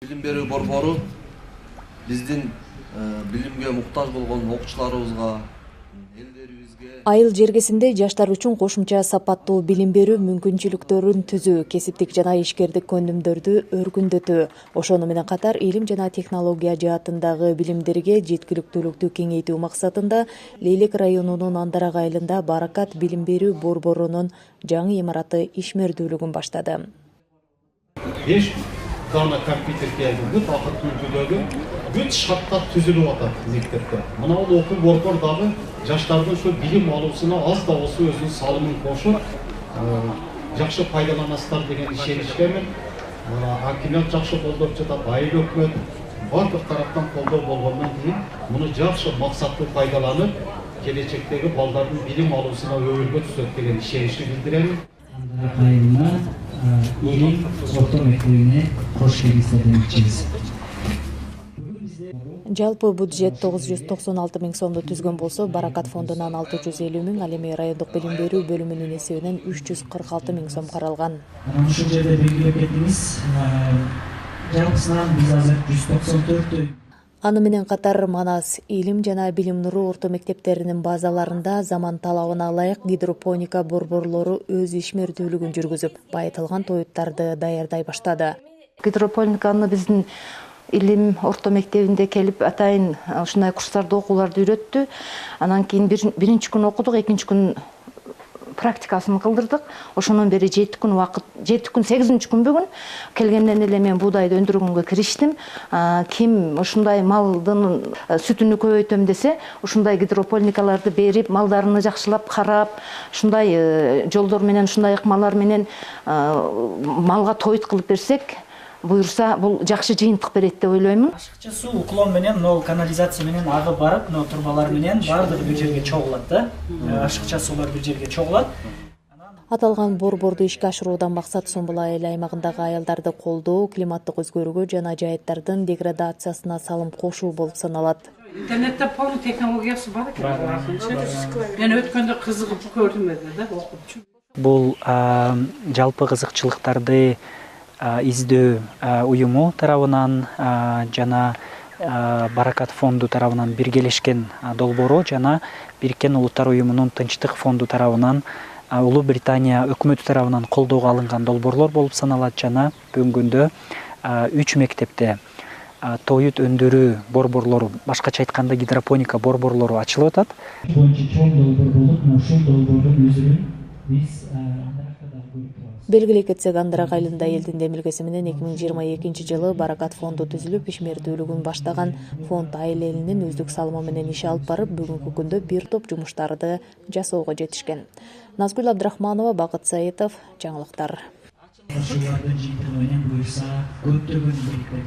Билим берүү борбору биздин билимге муктаж болгон окуучуларыбызга, элдерибизге Айыл жергесинде жаштар үчүн кошумча сапаттуу билим берүү мүмкүнчүлүктөрүн түзүү, кесиптик жана ишкердик көндүмдөрдү өркүндөтүү, ошону менен катар илим жана технология жаатындагы билимдерге жеткиликтүүлүктү кеңейтүү максатында Лейлек районунун Андарак айылында Баракат билим берүү борборунун жаңы имараты ишмердүүлүгүн баштады. Дана компьютер geldi, bu akıtın güdölü, bütün şartlar tüzülü atar mektepte. Buna o okul borkor dağı, yaşlardan şu bilim alısına az da olsa özünün salımın koşur, жақсы пайдаланасыздар деген işenişkemin, hakimiyet жақсы қолдап жатат, айыл өкмөт, барлық тараптан қолдау болғаннан кейін, мұны жақсы мақсатты пайдаланып, келечектегі балдардың билим алысына өңірге түсет деген işenişi bildirelim. Айылына илим орто мектебине кош келиңиздер демекчибиз. Жалпы бюджет 996 миң сомду түзгөн болсо, Баракат фондунан 650 миң, ал эми райондук билим берүү бөлүмүнүн эсебинен 346 миң сом каралган. Ушул жерде белгилеп кетиңиз, жалпысынан биз азыр 194 Аны менен катар Манас илим жана билим нуру орто мектептеринин базаларында заман талабына ылайык гидропоника борборлору өз ишмердүүлүгүн жүргүзүп, байытылган тоюттарды даярдай баштады. Гидропониканы биздин илим орто мектебинде келип атайын ушундай курстарды окууларды үйрөттү. Анан кийин биринчи күн окудук, экинчи күн практикасын кылдырдык. Ошондон бери 7 күн убакыт, 7 күн 8-нчи күн бүгүн келгенден эле мен буудайды өндүргөнгө кириштим. Ким ушундай малдын сүтүнү көбөйтөм десе, ушундай гидропоникаларды берип, малдарыны жакшылап карап, ушундай жолдор менен, ушундай ыкмалар менен малга тоют кылып берсек, буюрса бул жакшы жыйынтык берет деп ойлоймун. Ашыкча суу уклон менен, канализация менен агып барып, турбалар менен баардыгы бир жерге чогулат да. Ашыкча суулар бир жерге чогулат. Аталган борборду ишке ашыруудан максат Сомбул айыл аймагындагы аялдарды колдоо, климаттык өзгөрүүгө жана жайыттардын деградациясына салым кошуу болуп саналат. Интернетте полный технологиясы бар экен. Мен өткөндө кызыгып көрдүм да, окуп. Бул жалпы кызыкчылыктарды издөө уюму тарабынан жана Баракат фонду тарабынан биргелешкен долбоору жана Бириккен Улуттар уюмунун Тынчтык фонду тарабынан Улуу Британия өкмөтү тарабынан колдоого алынган долбоорлор болуп саналат жана бүгүнкү күндө 3 мектепте тоют өндүрүү борборлору, башкача айтканда гидропоника борборлору ачылып атат. чоң долбоор болуп, ушул долбоордун өзүн биз Белгилей кетсек, Андарак айылында элдин демилгеси менен 2022 жылы Баракат фонду түзүлүп, ишмердүүлүгүн баштаган фонд айыл элинин өздүк салымы менен иш алып барып, бүгүнкү күндө бир топ жумуштарды жасоого жетишкен. Назгүл Абдрахманова, Бакыт Саитов, жаңылыктар. ошолордун жыйынтыгы менен буюрса көптөгөн